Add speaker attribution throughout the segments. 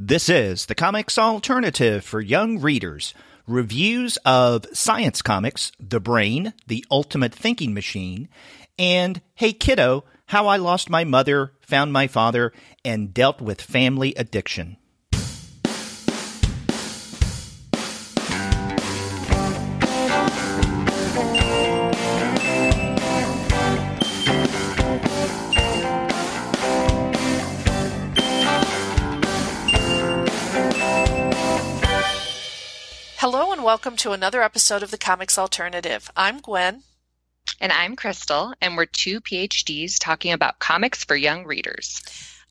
Speaker 1: This is the Comics Alternative for young readers. Reviews of science comics, The Brain, The Ultimate Thinking Machine, and Hey Kiddo, How I Lost My Mother, Found My Father, and Dealt with Family Addiction.
Speaker 2: Hello and welcome to another episode of the Comics Alternative. I'm Gwen.
Speaker 3: And I'm Krystal, and we're two PhDs talking about comics for young readers.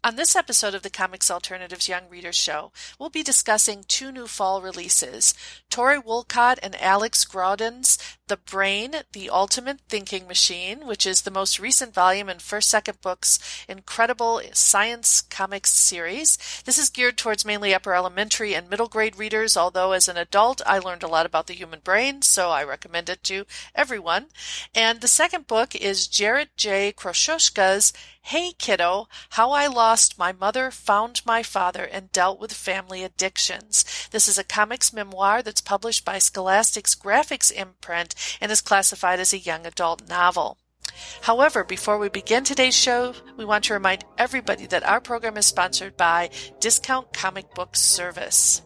Speaker 2: On this episode of the Comics Alternative's Young Readers Show, we'll be discussing two new fall releases, Tory Woollcott and Graundin's The Brain, The Ultimate Thinking Machine, which is the most recent volume in first-second books' incredible science comics series. This is geared towards mainly upper elementary and middle grade readers, although as an adult I learned a lot about the human brain, so I recommend it to everyone. And the second book is Jarrett J. Krosoczka's Hey Kiddo, How I Lost My Mother, Found My Father, and Dealt with Family Addictions. This is a comics memoir that's published by Scholastic's Graphix imprint and is classified as a young adult novel. However, before we begin today's show, we want to remind everybody that our program is sponsored by Discount Comic Book Service.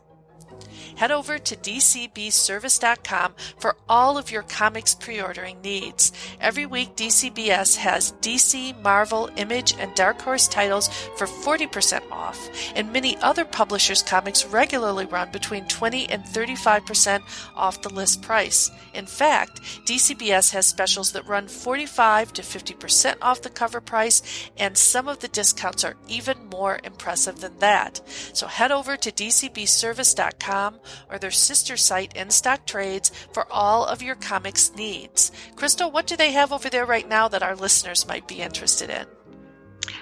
Speaker 2: Head over to dcbservice.com for all of your comics pre-ordering needs. Every week, DCBS has DC, Marvel, Image, and Dark Horse titles for 40% off, and many other publishers' comics regularly run between 20 and 35% off the list price. In fact, DCBS has specials that run 45 to 50% off the cover price, and some of the discounts are even more impressive than that. So head over to dcbservice.com or their sister site In Stock Trades for all of your comics needs. Krystal, what do they have over there right now that our listeners might be interested in?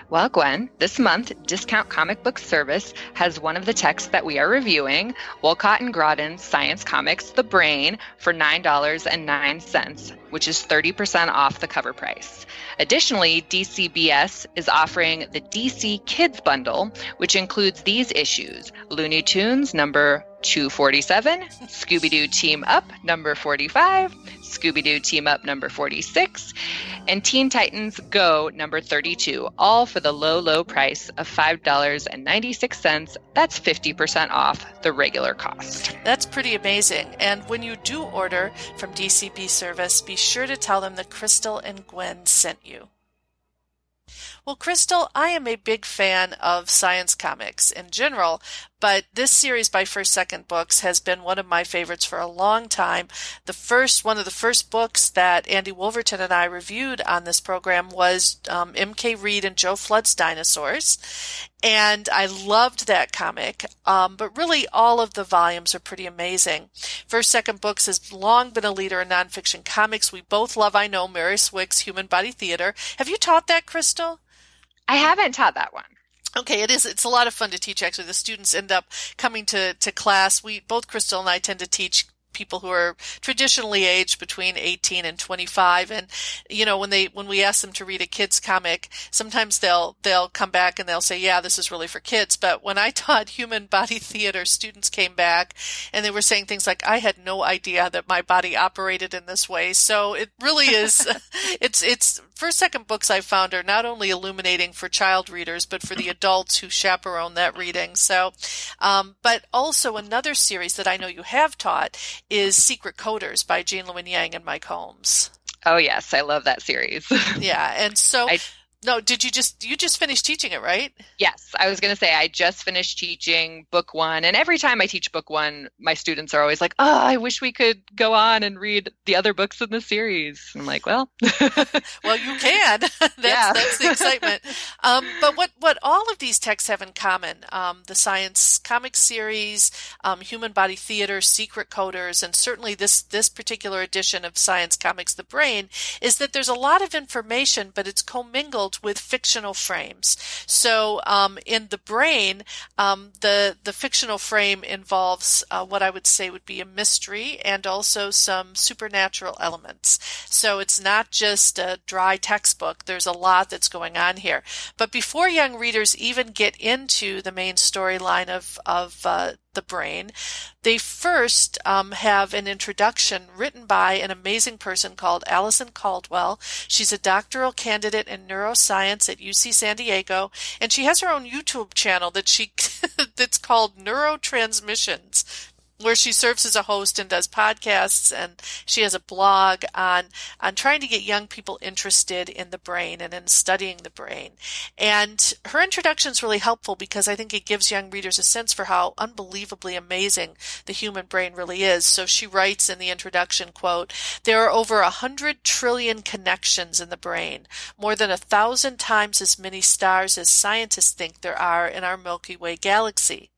Speaker 3: Well, Gwen, this month, Discount Comic Book Service has one of the texts that we are reviewing, Woollcott and Graundin's Science Comics, The Brain, for $9.09, which is 30% off the cover price. Additionally, DCBS is offering the DC Kids Bundle, which includes these issues: Looney Tunes number 247, Scooby-Doo Team Up number 45, Scooby-Doo Team Up number 46, and Teen Titans Go number 32, all for the low, low price of $5.96. That's 50% off the regular cost.
Speaker 2: That's pretty amazing. And when you do order from DCB Service, be sure to tell them that Krystal and Gwen sent you. Well, Krystal, I am a big fan of science comics in general, but this series by First Second Books has been one of my favorites for a long time. One of the first books that Andy Wolverton and I reviewed on this program was M.K. Reed and Joe Flood's Dinosaurs, and I loved that comic, but really all of the volumes are pretty amazing. First Second Books has long been a leader in nonfiction comics. We both love, I know, Maurice Wicks' Human Body Theater. Have you taught that, Krystal?
Speaker 3: I haven't taught that one.
Speaker 2: Okay, it's a lot of fun to teach, actually. The students end up coming to class. Both Krystal and I tend to teach people who are traditionally aged between 18 and 25. And, you know, when we ask them to read a kid's comic, sometimes they'll come back and they'll say, yeah, this is really for kids. But when I taught Human Body Theater, students came back and they were saying things like, I had no idea that my body operated in this way. So it really is, it's First Second Books I found are not only illuminating for child readers, but for the adults who chaperone that reading. So, but also another series that I know you have taught is Secret Coders by Jean Luen Yang and Mike Holmes.
Speaker 3: Oh, yes. I love that series.
Speaker 2: Yeah. And so, you just finished teaching it, right?
Speaker 3: Yes. I was going to say, I just finished teaching book one. And every time I teach book one, my students are always like, oh, I wish we could go on and read the other books in the series. I'm like, well.
Speaker 2: Well, you can. That's the excitement. But what all of these texts have in common, the science comic series, Human Body Theater, Secret Coders, and certainly this particular edition of Science Comics, The Brain, is that there's a lot of information, but it's commingled world with fictional frames. So in The Brain, the fictional frame involves what I would say would be a mystery and also some supernatural elements. So it's not just a dry textbook. There's a lot that's going on here. But before young readers even get into the main storyline of The Brain, they first have an introduction written by an amazing person called Allison Caldwell. She's a doctoral candidate in neuroscience at UC San Diego, and she has her own YouTube channel that's called Neurotransmissions, where she serves as a host and does podcasts, and she has a blog on trying to get young people interested in the brain and in studying the brain. And her introduction is really helpful because I think it gives young readers a sense for how unbelievably amazing the human brain really is. So she writes in the introduction, quote, "There are over 100 trillion connections in the brain, more than 1,000 times as many stars as scientists think there are in our Milky Way galaxy.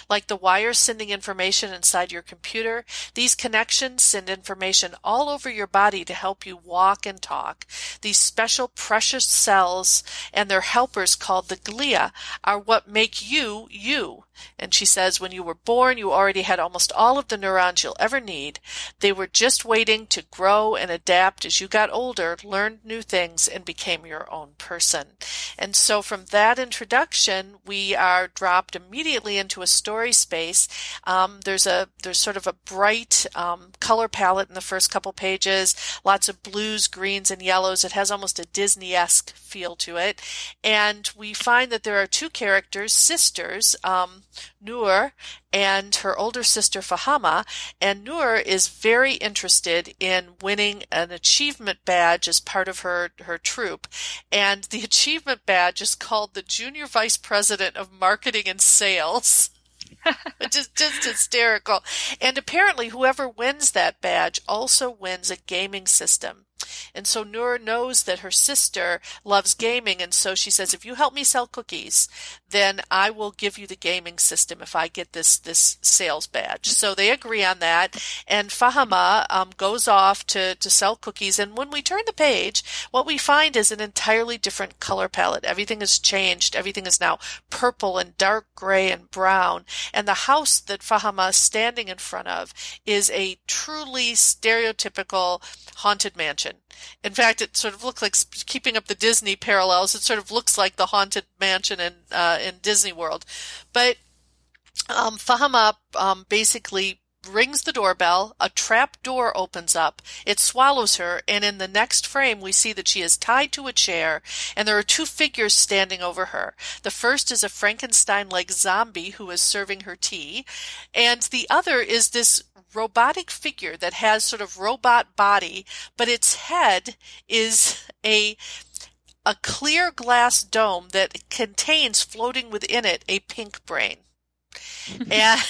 Speaker 2: Like the wires sending information inside your computer, these connections send information all over your body to help you walk and talk. These special precious cells and their helpers called the glia are what make you, you." And she says, when you were born, you already had almost all of the neurons you'll ever need. They were just waiting to grow and adapt as you got older, learned new things, and became your own person. And so from that introduction, we are dropped immediately into a story space. There's sort of a bright color palette in the first couple pages, lots of blues, greens, and yellows. It has almost a Disney-esque feel to it. And we find that there are two characters, sisters, Nour and her older sister Fahama, and Nour is very interested in winning an achievement badge as part of her troop, and the achievement badge is called the Junior Vice President of Marketing and Sales. Which is just hysterical. And apparently whoever wins that badge also wins a gaming system. And so Nour knows that her sister loves gaming, and so she says, if you help me sell cookies, then I will give you the gaming system if I get this sales badge. So they agree on that, and Fahama goes off to sell cookies, and when we turn the page, what we find is an entirely different color palette. Everything has changed. Everything is now purple and dark gray and brown, and the house that Fahama is standing in front of is a truly stereotypical haunted mansion. In fact, it sort of looks like, keeping up the Disney parallels, it sort of looks like the haunted mansion in Disney World. But Fahama basically rings the doorbell, a trap door opens up, it swallows her, and in the next frame we see that she is tied to a chair, and there are two figures standing over her. The first is a Frankenstein-like zombie who is serving her tea, and the other is this robotic figure that has sort of robot body, but its head is a clear glass dome that contains, floating within it, a pink brain. And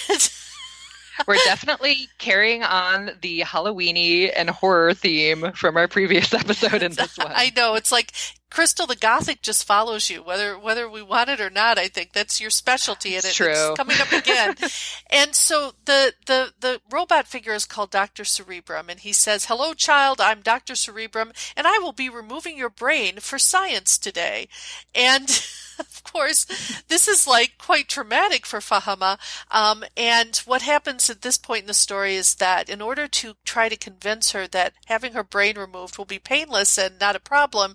Speaker 3: we're definitely carrying on the Halloween-y and horror theme from our previous episode in this one.
Speaker 2: I know. It's like, Krystal, the Gothic just follows you, whether we want it or not. I think that's your specialty, and it's coming up again. And so the robot figure is called Dr. Cerebrum, and he says, "Hello, child, I'm Dr. Cerebrum, and I will be removing your brain for science today." And of course, this is like quite traumatic for Fahama. And what happens at this point in the story is that in order to try to convince her that having her brain removed will be painless and not a problem,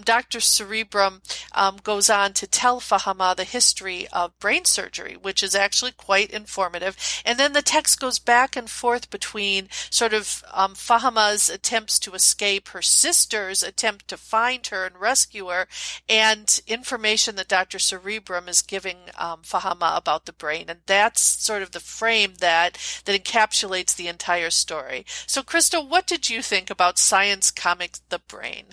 Speaker 2: Dr. Cerebrum goes on to tell Fahama the history of brain surgery, which is actually quite informative. And then the text goes back and forth between sort of Fahama's attempts to escape, her sister's attempt to find her and rescue her, and information that Dr. Cerebrum is giving Fahama about the brain. And that's sort of the frame that encapsulates the entire story. So, Krystal, what did you think about science comics The Brain?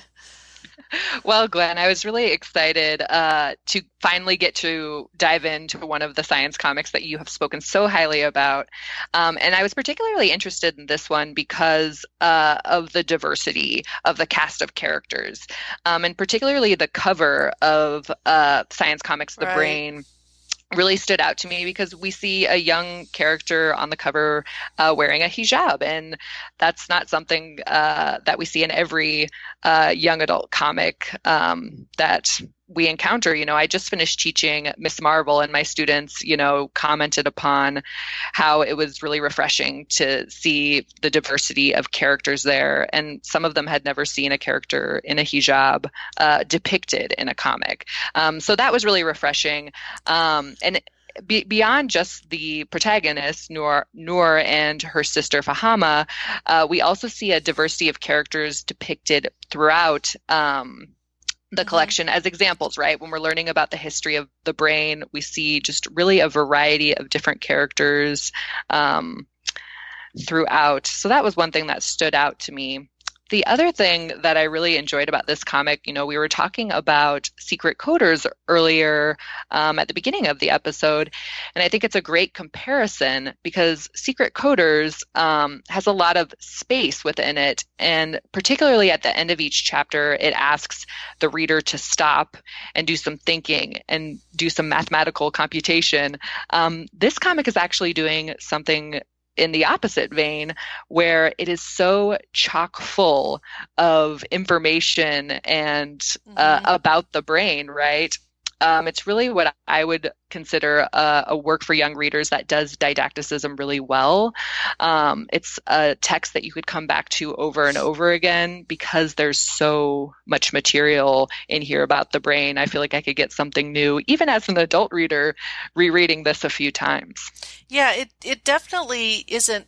Speaker 3: Well, Gwen, I was really excited to finally get to dive into one of the science comics that you have spoken so highly about. And I was particularly interested in this one because of the diversity of the cast of characters, and particularly the cover of Science Comics The Brain really stood out to me because we see a young character on the cover wearing a hijab, and that's not something that we see in every young adult comic that we encounter. I just finished teaching Miss Marvel, and my students, commented upon how it was really refreshing to see the diversity of characters there. And some of them had never seen a character in a hijab depicted in a comic. So that was really refreshing. And beyond just the protagonist, Nour and her sister Fahama, we also see a diversity of characters depicted throughout the collection as examples, right? When we're learning about the history of the brain, we see just really a variety of different characters throughout. So that was one thing that stood out to me. The other thing that I really enjoyed about this comic, we were talking about secret coders earlier at the beginning of the episode, and I think it's a great comparison because secret coders has a lot of space within it, and particularly at the end of each chapter, it asks the reader to stop and do some thinking and do some mathematical computation. This comic is actually doing something in the opposite vein, where it is so chock full of information and about the brain, right? It's really what I would consider a work for young readers that does didacticism really well. It's a text that you could come back to over and over again because there's so much material in here about the brain. I feel like I could get something new, even as an adult reader, rereading this a few times.
Speaker 2: Yeah, it definitely isn't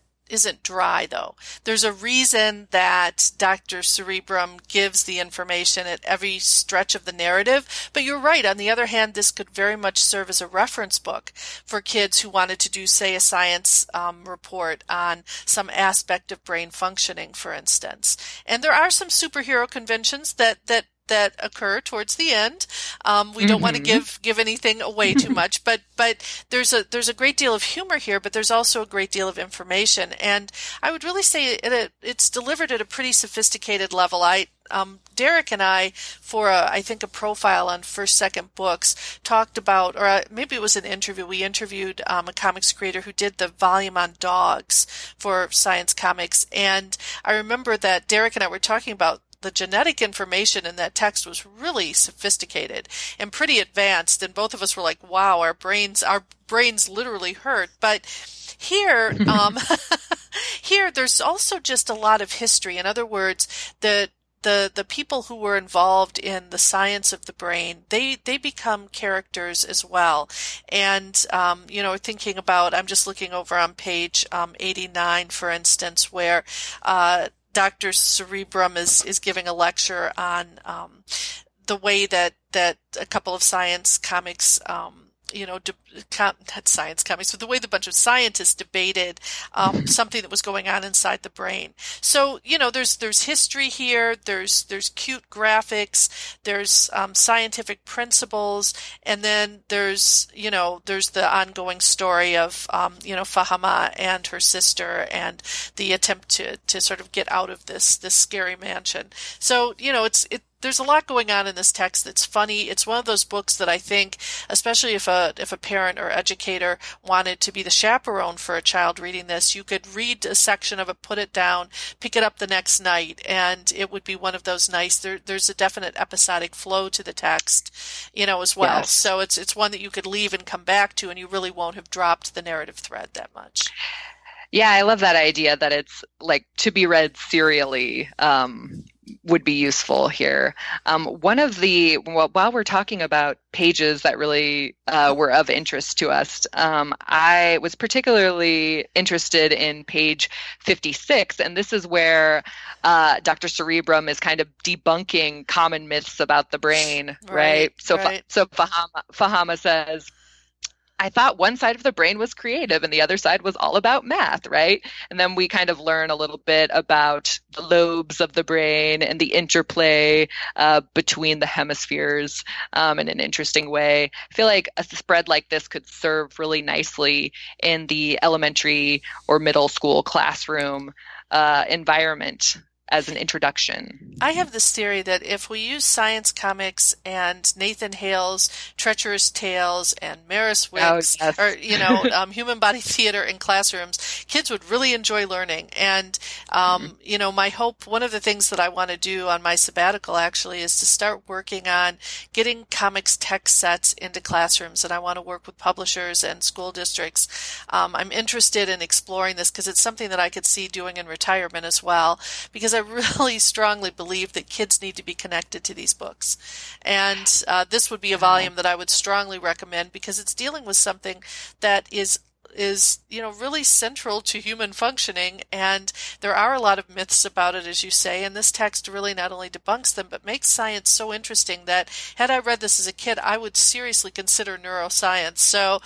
Speaker 2: dry, though. There's a reason that Dr. Cerebrum gives the information at every stretch of the narrative. But you're right. On the other hand, this could very much serve as a reference book for kids who wanted to do, say, a science report on some aspect of brain functioning, for instance. And there are some superhero conventions that occur towards the end. We don't want to give anything away too much, but there's a great deal of humor here, but there's also a great deal of information. And I would really say it's delivered at a pretty sophisticated level. Derek and I, for I think a profile on First Second Books, talked about, or maybe it was an interview. We interviewed a comics creator who did the volume on dogs for Science Comics, and I remember that Derek and I were talking about the genetic information in that text was really sophisticated and pretty advanced, and both of us were like, wow, our brains literally hurt. But here, here there's also just a lot of history. In other words, the people who were involved in the science of the brain, they become characters as well. And, thinking about, I'm just looking over on page 89, for instance, where Dr. Cerebrum is giving a lecture on the way that a couple of science comics, not science comics, but the way the bunch of scientists debated something that was going on inside the brain. So, there's history here, there's cute graphics, there's scientific principles, and then there's the ongoing story of, Fahama and her sister and the attempt to sort of get out of this scary mansion. So, there's a lot going on in this text that's funny. It's one of those books that I think, especially if a parent or educator wanted to be the chaperone for a child reading this, you could read a section of it, put it down, pick it up the next night, and it would be one of those nice, there's a definite episodic flow to the text, as well. Yes. So it's one that you could leave and come back to, and you really won't have dropped the narrative thread that much.
Speaker 3: Yeah, I love that idea that it's like to be read serially. Would be useful here. While we're talking about pages that really were of interest to us, I was particularly interested in page 56, and this is where Dr. Cerebrum is kind of debunking common myths about the brain, right? So Fahama says, I thought one side of the brain was creative and the other side was all about math, right? And then we kind of learn a little bit about the lobes of the brain and the interplay between the hemispheres in an interesting way. I feel like a spread like this could serve really nicely in the elementary or middle school classroom environment as an introduction.
Speaker 2: I have this theory that if we use science comics and Nathan Hale's Treacherous Tales and Maris Wicks, or human body theater in classrooms, kids would really enjoy learning. And my hope, one of the things that I want to do on my sabbatical actually is to start working on getting comics text sets into classrooms. And I want to work with publishers and school districts. I'm interested in exploring this because it's something that I could see doing in retirement as well, because I really strongly believe that kids need to be connected to these books. And this would be a volume that I would strongly recommend because it's dealing with something that is really central to human functioning, and there are a lot of myths about it, as you say, and this text really not only debunks them, but makes science so interesting that had I read this as a kid, I would seriously consider neuroscience. So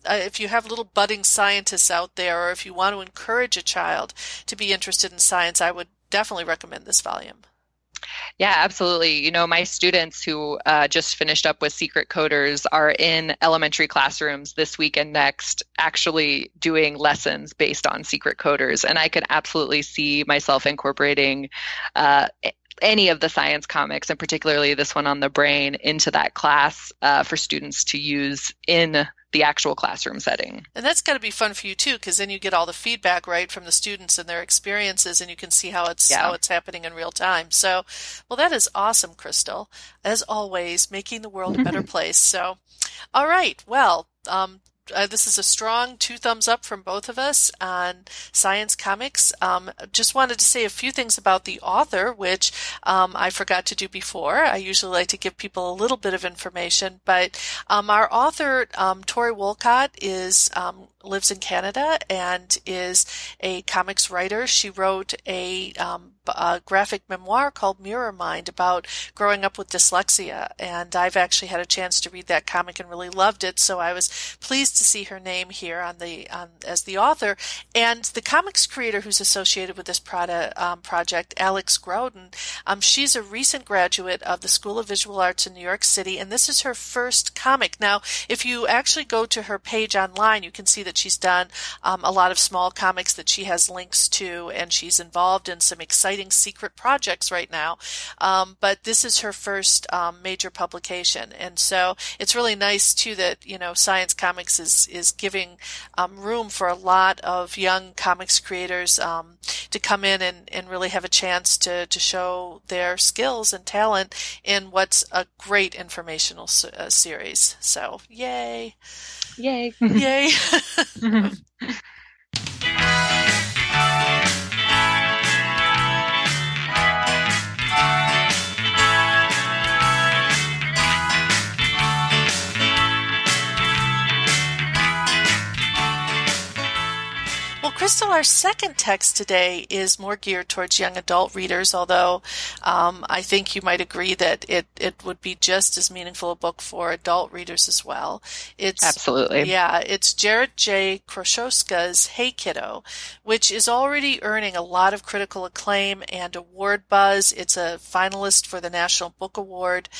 Speaker 2: if you have little budding scientists out there, or if you want to encourage a child to be interested in science, I would definitely recommend this volume.
Speaker 3: Yeah, absolutely. My students who just finished up with Secret Coders are in elementary classrooms this week and next, actually doing lessons based on Secret Coders. And I could absolutely see myself incorporating any of the science comics, and particularly this one on the brain, into that class for students to use in the actual classroom setting.
Speaker 2: And that's got to be fun for you too, because then you get all the feedback right from the students and their experiences, and you can see how it's happening in real time. So, well, that is awesome, Krystal. As always, making the world a better place. So, all right, well, this is a strong 2 thumbs up from both of us on science comics. Just wanted to say a few things about the author, which I forgot to do before. I usually like to give people a little bit of information, but our author, Tory Woollcott, lives in Canada and is a comics writer. She wrote a graphic memoir called Mirror Mind about growing up with dyslexia, and I've actually had a chance to read that comic and really loved it, so I was pleased to see her name here as the author. And the comics creator who's associated with this project, Alex Graudin, she's a recent graduate of the School of Visual Arts in New York City, and this is her first comic. Now, if you actually go to her page online, you can see that she's done a lot of small comics that she has links to, and she's involved in some exciting secret projects right now. But this is her first major publication. And so it's really nice too that, science comics is giving room for a lot of young comics creators to come in and really have a chance to show their skills and talent in what's a great informational series. So yay.
Speaker 3: Yay.
Speaker 2: Yay. Krystal, our second text today is more geared towards young adult readers, although I think you might agree that it would be just as meaningful a book for adult readers as well.
Speaker 3: Absolutely.
Speaker 2: Yeah, it's Jarrett J. Krosoczka's Hey Kiddo, which is already earning a lot of critical acclaim and award buzz. It's a finalist for the National Book Award,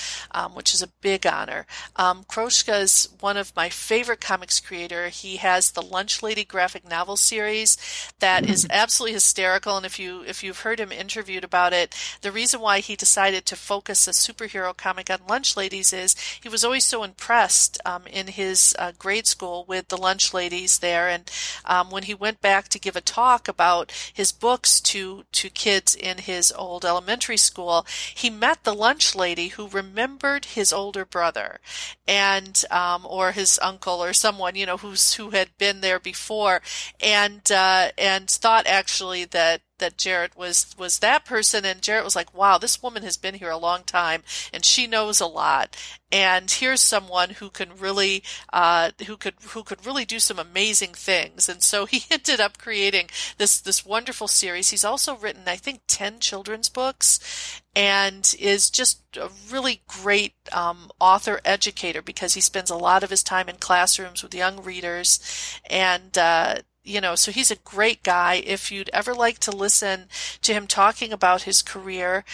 Speaker 2: which is a big honor. Krosoczka is one of my favorite comics creator. He has the Lunch Lady graphic novel series that is absolutely hysterical, and if you've heard him interviewed about it, the reason why he decided to focus a superhero comic on lunch ladies is he was always so impressed in his grade school with the lunch ladies there, and when he went back to give a talk about his books to kids in his old elementary school, he met the lunch lady who remembered his older brother and or his uncle or someone who had been there before, and thought actually that Jarrett was that person, and Jarrett was like, wow, this woman has been here a long time and she knows a lot, and here's someone who can really who could really do some amazing things. And so he ended up creating this wonderful series. He's also written, I think, 10 children's books, and is just a really great author educator because he spends a lot of his time in classrooms with young readers, and so he's a great guy. If you'd ever like to listen to him talking about his career,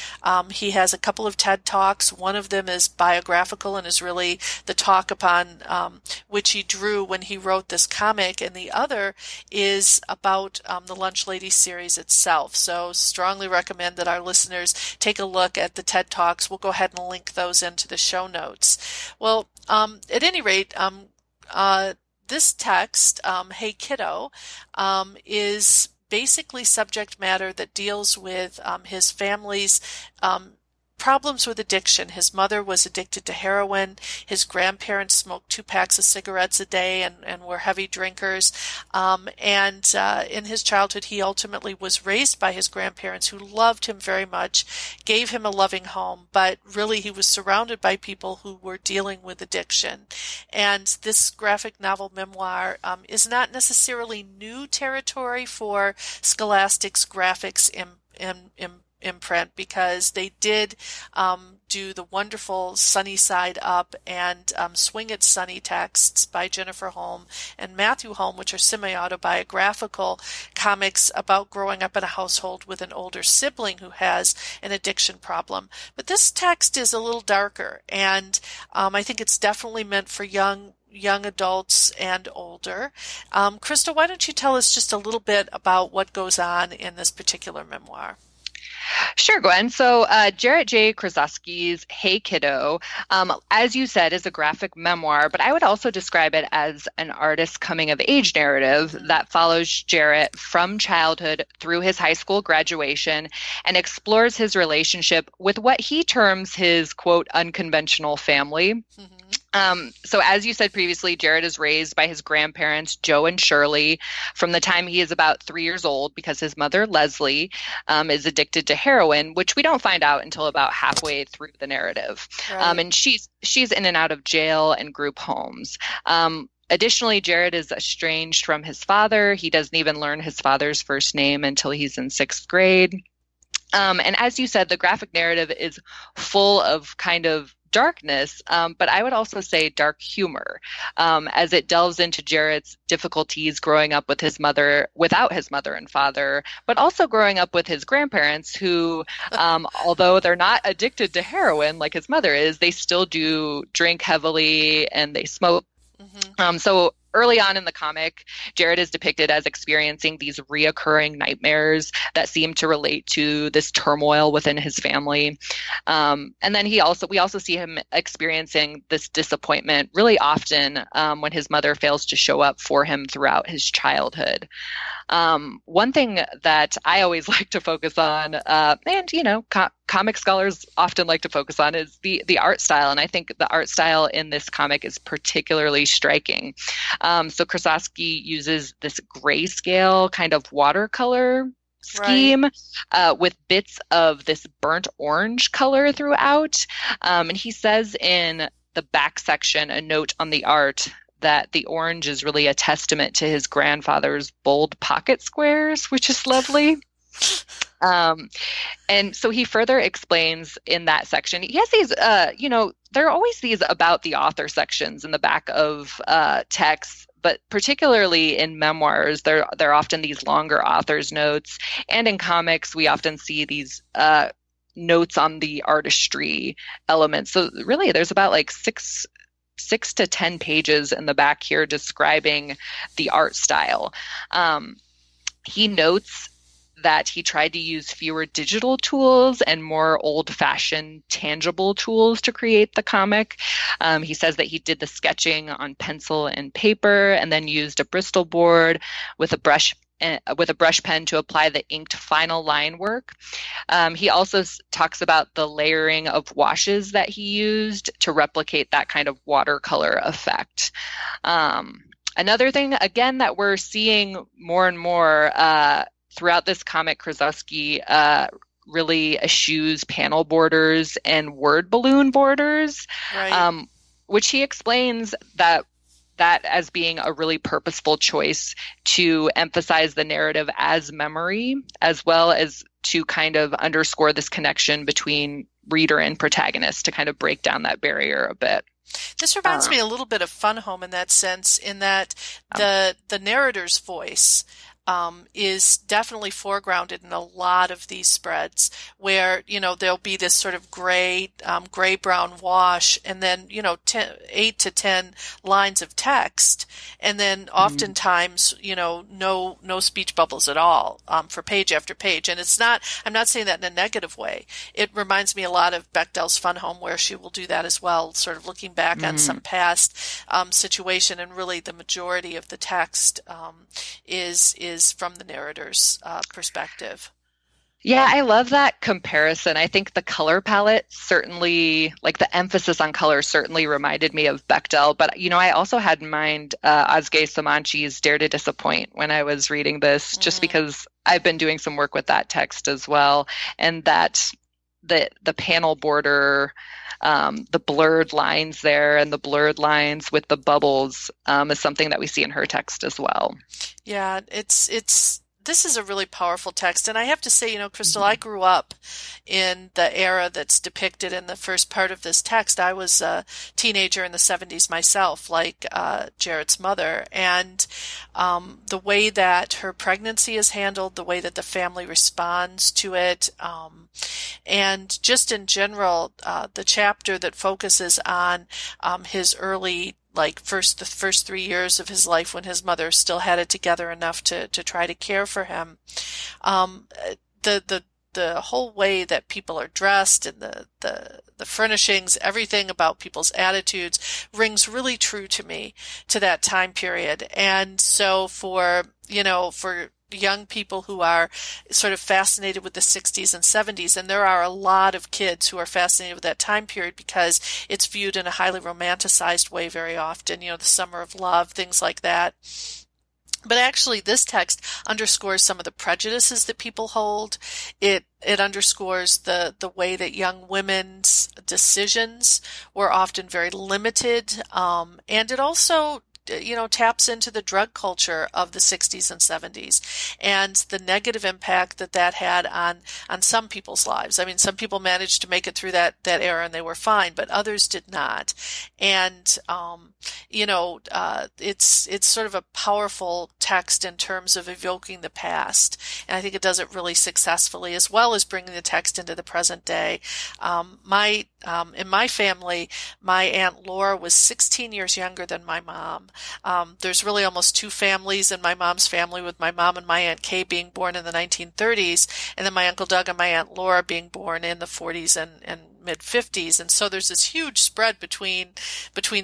Speaker 2: he has a couple of TED Talks. One of them is biographical and is really the talk upon which he drew when he wrote this comic, and the other is about the Lunch Lady series itself. So strongly recommend that our listeners take a look at the TED Talks. We'll go ahead and link those into the show notes. Well, at any rate, this text, Hey Kiddo, is basically subject matter that deals with his family's problems with addiction. His mother was addicted to heroin. His grandparents smoked 2 packs of cigarettes a day and were heavy drinkers. In his childhood, he ultimately was raised by his grandparents, who loved him very much, gave him a loving home, but really he was surrounded by people who were dealing with addiction. And this graphic novel memoir is not necessarily new territory for Scholastic's Graphix imprint, because they did do the wonderful Sunny Side Up and Swing It Sunny texts by Jennifer Holm and Matthew Holm, which are semi-autobiographical comics about growing up in a household with an older sibling who has an addiction problem. But this text is a little darker, and I think it's definitely meant for young adults and older. Krystal, why don't you tell us just a little bit about what goes on in this particular memoir?
Speaker 3: Sure, Gwen. So Jarrett J. Krosoczka's Hey Kiddo, as you said, is a graphic memoir, but I would also describe it as an artist coming-of-age narrative that follows Jarrett from childhood through his high school graduation and explores his relationship with what he terms his, quote, unconventional family. Mm-hmm. So as you said previously, Jarrett is raised by his grandparents, Joe and Shirley, from the time he is about 3 years old, because his mother, Leslie, is addicted to heroin, which we don't find out until about halfway through the narrative. Right. And she's in and out of jail and group homes. Additionally, Jarrett is estranged from his father. He doesn't even learn his father's first name until he's in 6th grade. And as you said, the graphic narrative is full of kind of darkness, but I would also say dark humor, as it delves into Jarrett's difficulties growing up with his mother, without his mother and father, but also growing up with his grandparents who, although they're not addicted to heroin like his mother is, they still do drink heavily and they smoke. Mm-hmm. So early on in the comic, Jarrett is depicted as experiencing these reoccurring nightmares that seem to relate to this turmoil within his family. And then we also see him experiencing this disappointment really often when his mother fails to show up for him throughout his childhood. One thing that I always like to focus on, comic scholars often like to focus on, is the art style. And I think the art style in this comic is particularly striking. So Krosoczka uses this grayscale kind of watercolor scheme, right, with bits of this burnt orange color throughout. And he says in the back section, a note on the art, that the orange is really a testament to his grandfather's bold pocket squares, which is lovely. And so he further explains in that section, he has these, there are always these about the author sections in the back of texts, but particularly in memoirs, there are often these longer author's notes. And in comics, we often see these notes on the artistry elements. So really, there's about like six to 10 pages in the back here describing the art style. He notes that he tried to use fewer digital tools and more old-fashioned tangible tools to create the comic. He says that he did the sketching on pencil and paper and then used a Bristol board with a brush pen to apply the inked final line work. He also talks about the layering of washes that he used to replicate that kind of watercolor effect. Another thing, again, that we're seeing more and more throughout this comic, Krosoczka really eschews panel borders and word balloon borders, right, which he explains that as being a really purposeful choice to emphasize the narrative as memory, as well as to kind of underscore this connection between reader and protagonist, to kind of break down that barrier a bit.
Speaker 2: This reminds me a little bit of Fun Home in that sense, in that the narrator's voice is definitely foregrounded in a lot of these spreads, where, there'll be this sort of gray-brown wash, and then, 8 to 10 lines of text, and then oftentimes, no speech bubbles at all, for page after page. And I'm not saying that in a negative way. It reminds me a lot of Bechdel's Fun Home, where she will do that as well, sort of looking back on some past situation, and really the majority of the text is from the narrator's perspective.
Speaker 3: Yeah, I love that comparison. I think the color palette certainly, like the emphasis on color certainly reminded me of Bechdel. But, I also had in mind Özge Samanchi's Dare to Disappoint when I was reading this, just because I've been doing some work with that text as well. And that the panel border, the blurred lines there and the blurred lines with the bubbles is something that we see in her text as well.
Speaker 2: Yeah, this is a really powerful text. And I have to say, Krystal, I grew up in the era that's depicted in the first part of this text. I was a teenager in the 70s myself, like Jarrett's mother. And the way that her pregnancy is handled, the way that the family responds to it, and just in general, the chapter that focuses on his early the first 3 years of his life, when his mother still had it together enough to try to care for him. The whole way that people are dressed, and the furnishings, everything about people's attitudes rings really true to me, to that time period. And so for young people who are sort of fascinated with the 60s and 70s, and there are a lot of kids who are fascinated with that time period because it's viewed in a highly romanticized way very often, the summer of love, things like that. But actually, this text underscores some of the prejudices that people hold. It underscores the way that young women's decisions were often very limited, and it also taps into the drug culture of the 60s and 70s and the negative impact that had on some people's lives. I mean, some people managed to make it through that era and they were fine, but others did not. And, it's sort of a powerful text in terms of evoking the past. And I think it does it really successfully, as well as bringing the text into the present day. In my family, my Aunt Laura was 16 years younger than my mom. There's really almost two families in my mom's family, with my mom and my Aunt Kay being born in the 1930s, and then my Uncle Doug and my Aunt Laura being born in the 40s and mid-50s. And so there's this huge spread between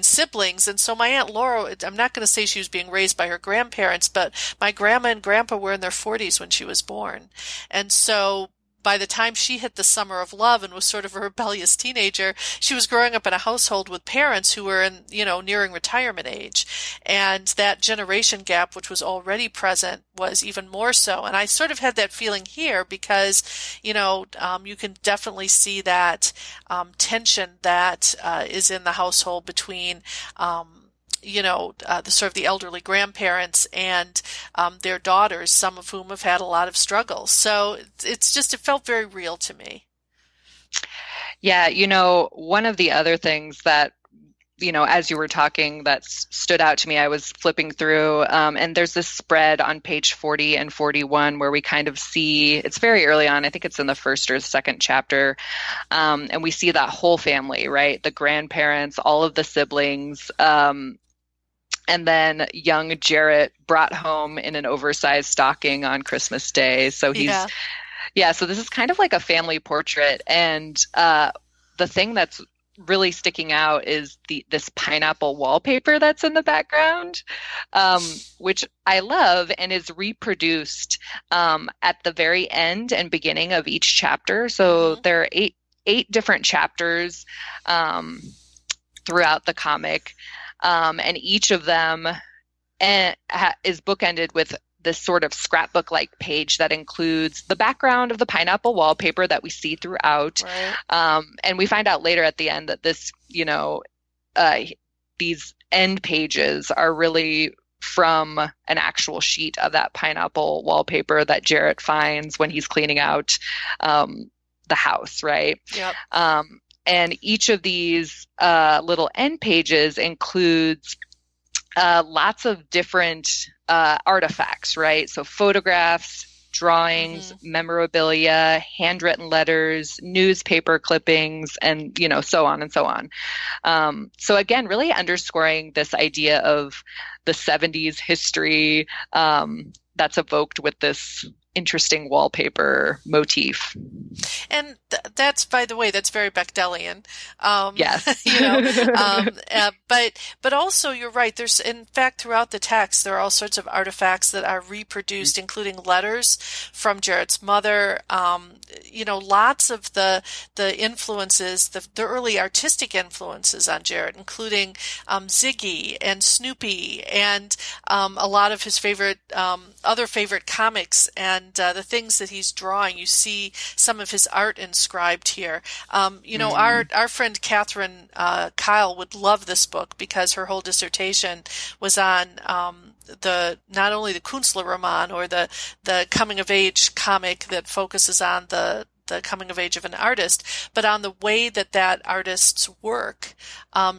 Speaker 2: siblings. And so my Aunt Laura, I'm not going to say she was being raised by her grandparents, but my grandma and grandpa were in their 40s when she was born. And so by the time she hit the summer of love and was sort of a rebellious teenager, she was growing up in a household with parents who were nearing retirement age. And that generation gap, which was already present, was even more so. And I sort of had that feeling here because, you can definitely see that tension that is in the household between the sort of the elderly grandparents and their daughters, some of whom have had a lot of struggles. So it felt very real to me.
Speaker 3: Yeah, one of the other things that, as you were talking, that stood out to me, I was flipping through, and there's this spread on page 40 and 41 where we kind of see, it's very early on, I think it's in the first or second chapter, and we see that whole family, right? The grandparents, all of the siblings, and then young Jarrett brought home in an oversized stocking on Christmas Day. So so this is kind of like a family portrait. And the thing that's really sticking out is this pineapple wallpaper that's in the background, which I love and is reproduced at the very end and beginning of each chapter. So there are eight different chapters throughout the comic. And each of them is bookended with this sort of scrapbook-like page that includes the background of the pineapple wallpaper that we see throughout. Right. And we find out later at the end that this, these end pages are really from an actual sheet of that pineapple wallpaper that Jarrett finds when he's cleaning out the house, right?
Speaker 2: Yep.
Speaker 3: And each of these little end pages includes lots of different artifacts, right? So photographs, drawings, memorabilia, handwritten letters, newspaper clippings, and, so on and so on. So again, really underscoring this idea of the 70s history that's evoked with this interesting wallpaper motif.
Speaker 2: And that's, by the way, that's very Bechdelian.
Speaker 3: Yes.
Speaker 2: But also you're right. There's, in fact, throughout the text, there are all sorts of artifacts that are reproduced, including letters from Jarrett's mother. Lots of the influences, the early artistic influences on Jarrett, including Ziggy and Snoopy and a lot of his favorite, other favorite comics and the things that he's drawing. You see some of his art inscribed here. Our friend Catherine Kyle would love this book because her whole dissertation was on not only the Künstlerroman or the coming of age comic that focuses on the coming of age of an artist, but on the way that artist's work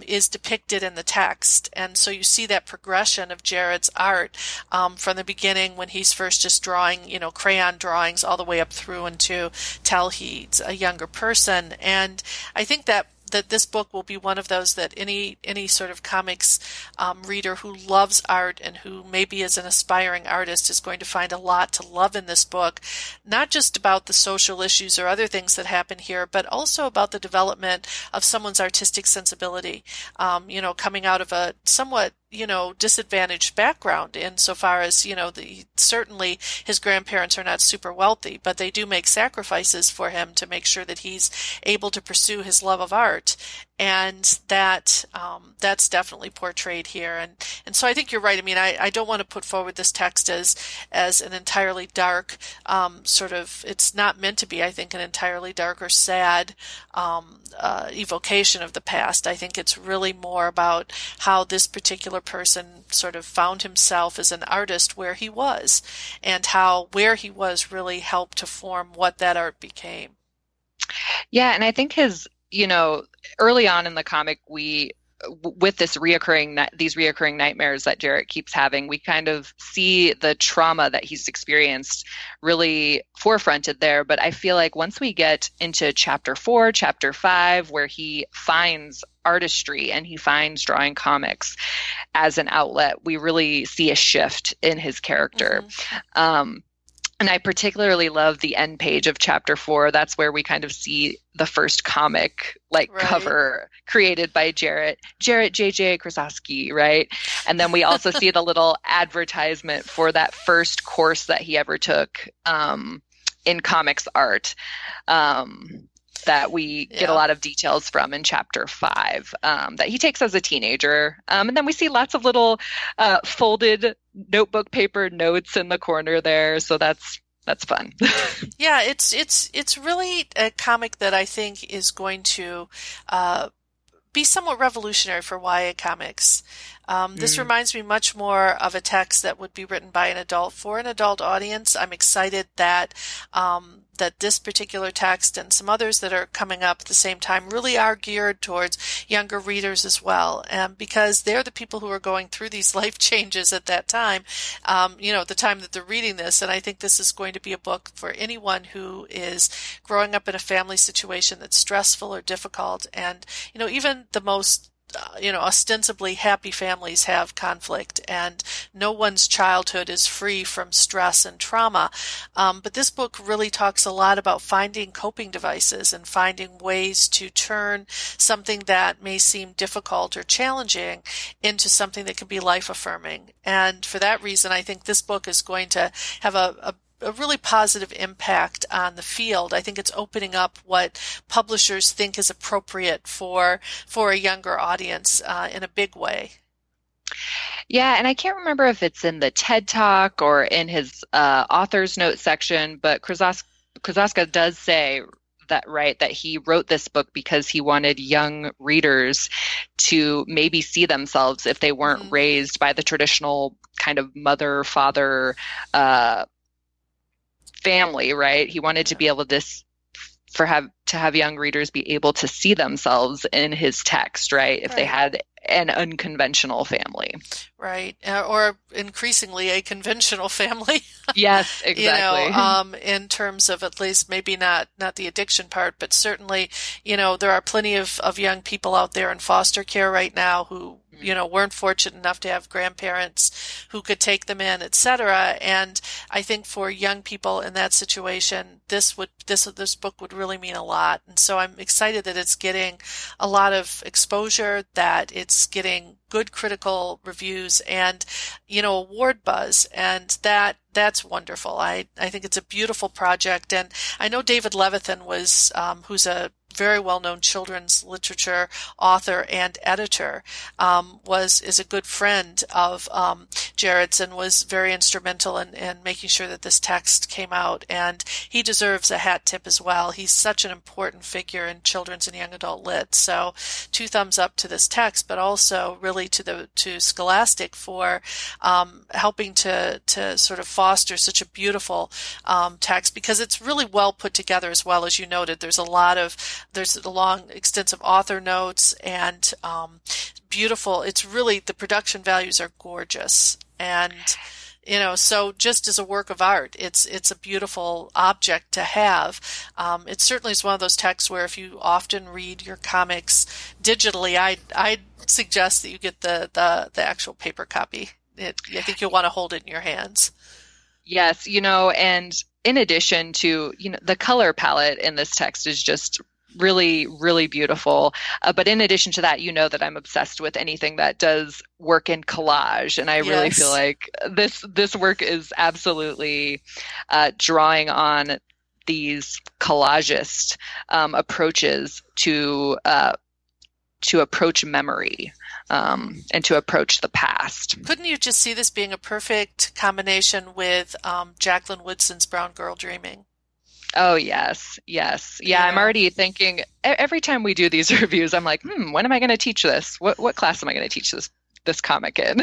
Speaker 2: is depicted in the text. And so you see that progression of Jarrett's art from the beginning when he's first just drawing, crayon drawings all the way up through until he's a younger person. And I think that this book will be one of those that any sort of comics reader who loves art and who maybe is an aspiring artist is going to find a lot to love in this book, not just about the social issues or other things that happen here, but also about the development of someone's artistic sensibility, coming out of a somewhat disadvantaged background insofar as, certainly his grandparents are not super wealthy, but they do make sacrifices for him to make sure that he's able to pursue his love of art. And that's definitely portrayed here. And so I think you're right. I mean, I don't want to put forward this text as an entirely dark, it's not meant to be, I think, an entirely dark or sad, evocation of the past. I think it's really more about how this particular person sort of found himself as an artist where he was, and how where he was really helped to form what that art became.
Speaker 3: Yeah, and I think early on in the comic, with these reoccurring nightmares that Jarrett keeps having, we kind of see the trauma that he's experienced really forefronted there. But I feel like once we get into chapter 4, chapter 5, where he finds artistry and he finds drawing comics as an outlet, we really see a shift in his character. And I particularly love the end page of chapter 4. That's where we kind of see the first comic cover created by Jarrett J. Krosoczka, right? And then we also see the little advertisement for that first course that he ever took in comics art. That we get a lot of details from in chapter 5 that he takes as a teenager. And then we see lots of little folded notebook paper notes in the corner there. So that's fun.
Speaker 2: Yeah, it's really a comic that I think is going to be somewhat revolutionary for YA comics. This reminds me much more of a text that would be written by an adult for an adult audience. I'm excited that that this particular text and some others that are coming up at the same time really are geared towards younger readers as well, because they're the people who are going through these life changes at that time, at the time that they're reading this. And I think this is going to be a book for anyone who is growing up in a family situation that's stressful or difficult. And, even the most ostensibly happy families have conflict, and no one's childhood is free from stress and trauma. But this book really talks a lot about finding coping devices and finding ways to turn something that may seem difficult or challenging into something that can be life-affirming. And for that reason, I think this book is going to have a really positive impact on the field. I think it's opening up what publishers think is appropriate for a younger audience in a big way.
Speaker 3: Yeah, and I can't remember if it's in the TED Talk or in his author's note section, but Krosoczka does say that he wrote this book because he wanted young readers to maybe see themselves if they weren't raised by the traditional kind of mother, father, family, right? He wanted to be able to to have young readers be able to see themselves in his text, right? If they had an unconventional family.
Speaker 2: Right. Or increasingly a conventional family.
Speaker 3: Yes, exactly.
Speaker 2: In terms of at least maybe not the addiction part, but certainly, there are plenty of young people out there in foster care right now who, weren't fortunate enough to have grandparents who could take them in, et cetera. And I think for young people in that situation, this book would really mean a lot. And so I'm excited that it's getting a lot of exposure, that it's getting good critical reviews and, award buzz. And that's wonderful. I think it's a beautiful project. And I know David Levithan was, who's a very well-known children's literature author and editor, is a good friend of Jarrett's and was very instrumental in making sure that this text came out. And he deserves a hat tip as well. He's such an important figure in children's and young adult lit. So 2 thumbs up to this text, but also really to Scholastic for helping to sort of foster such a beautiful text, because it's really well put together as well. As you noted, there's a long, extensive author notes and beautiful. It's really, the production values are gorgeous. And, so just as a work of art, it's a beautiful object to have. It certainly is one of those texts where if you often read your comics digitally, I'd suggest that you get the actual paper copy. I think you'll want to hold it in your hands.
Speaker 3: Yes, and in addition to, the color palette in this text is just really, really beautiful. But in addition to that, that I'm obsessed with anything that does work in collage. And I really feel like this work is absolutely drawing on these collagist approaches to approach memory and to approach the past.
Speaker 2: Couldn't you just see this being a perfect combination with Jacqueline Woodson's Brown Girl Dreaming?
Speaker 3: Oh, yes. Yeah, I'm already thinking, every time we do these reviews, I'm like, when am I going to teach this? What class am I going to teach this comic in?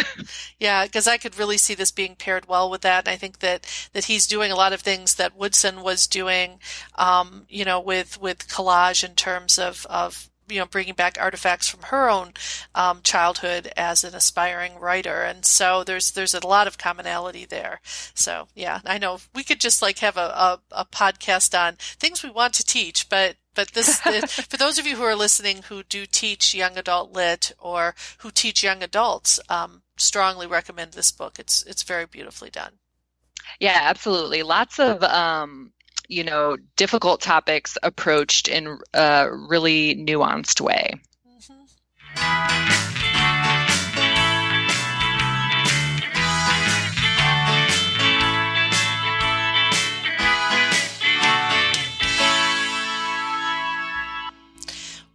Speaker 2: Yeah, because I could really see this being paired well with that. And I think that he's doing a lot of things that Woodson was doing, with collage in terms of bringing back artifacts from her own childhood as an aspiring writer. And so there's a lot of commonality there. So, yeah, I know we could just have a podcast on things we want to teach, but this, for those of you who are listening who do teach young adult lit or who teach young adults, strongly recommend this book. It's very beautifully done.
Speaker 3: Yeah, absolutely. Lots of, difficult topics approached in a really nuanced way. Mm-hmm.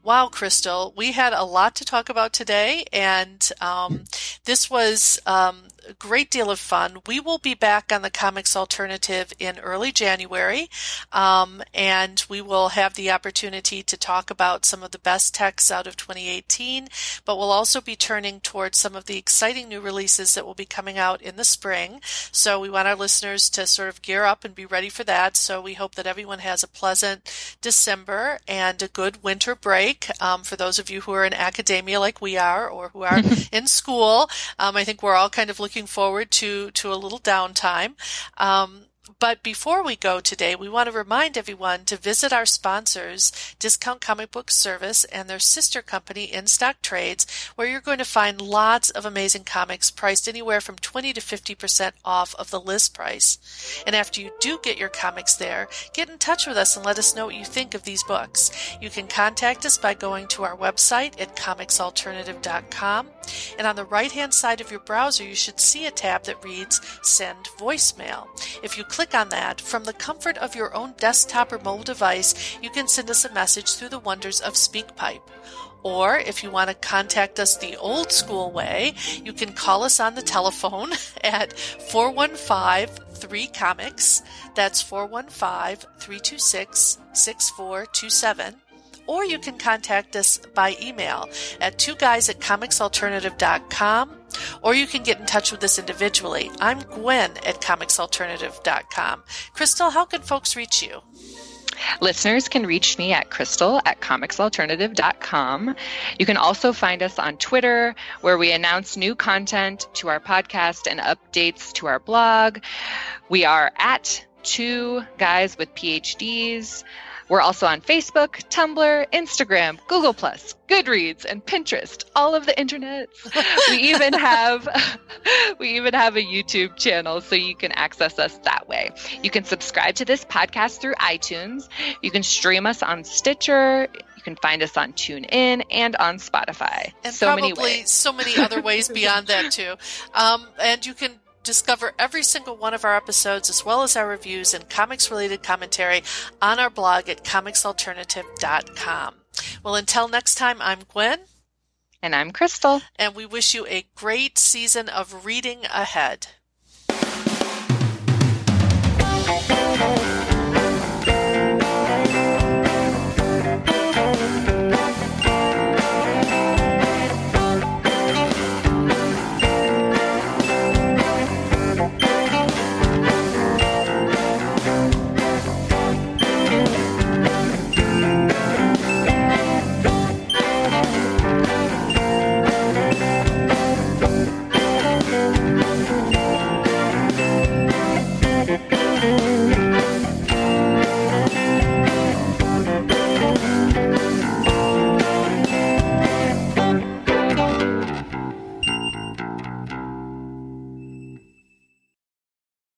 Speaker 2: Wow, Krystal, we had a lot to talk about today, and this was a great deal of fun. We will be back on the Comics Alternative in early January, and we will have the opportunity to talk about some of the best texts out of 2018, but we'll also be turning towards some of the exciting new releases that will be coming out in the spring. So we want our listeners to sort of gear up and be ready for that. So we hope that everyone has a pleasant December and a good winter break. For those of you who are in academia like we are, or who are in school, I think we're all kind of looking forward to a little downtime. But before we go today, we want to remind everyone to visit our sponsors, Discount Comic Book Service and their sister company, In Stock Trades, where you're going to find lots of amazing comics priced anywhere from 20 to 50% off of the list price. And after you do get your comics there, get in touch with us and let us know what you think of these books. You can contact us by going to our website at comicsalternative.com. And on the right-hand side of your browser, you should see a tab that reads Send Voicemail. If you click on that, from the comfort of your own desktop or mobile device, you can send us a message through the wonders of SpeakPipe. Or if you want to contact us the old school way, you can call us on the telephone at 415-3COMICS. That's 415-326-6427. Or you can contact us by email at twoguys@comicsalternative.com, or you can get in touch with us individually. I'm Gwen at comicsalternative.com. Krystal, how can folks reach you?
Speaker 3: Listeners can reach me at Krystal at comicsalternative.com. You can also find us on Twitter, where we announce new content to our podcast and updates to our blog. We are at 2 Guys with PhDs. We're also on Facebook, Tumblr, Instagram, Google+, Goodreads, and Pinterest, all of the internets. We even have a YouTube channel, so you can access us that way. You can subscribe to this podcast through iTunes. You can stream us on Stitcher. You can find us on TuneIn and on Spotify.
Speaker 2: And
Speaker 3: so
Speaker 2: probably
Speaker 3: many ways.
Speaker 2: so many other ways beyond that, too. And you can discover every single one of our episodes, as well as our reviews and comics-related commentary, on our blog at comicsalternative.com. Well, until next time, I'm Gwen.
Speaker 3: And I'm Krystal.
Speaker 2: And we wish you a great season of reading ahead.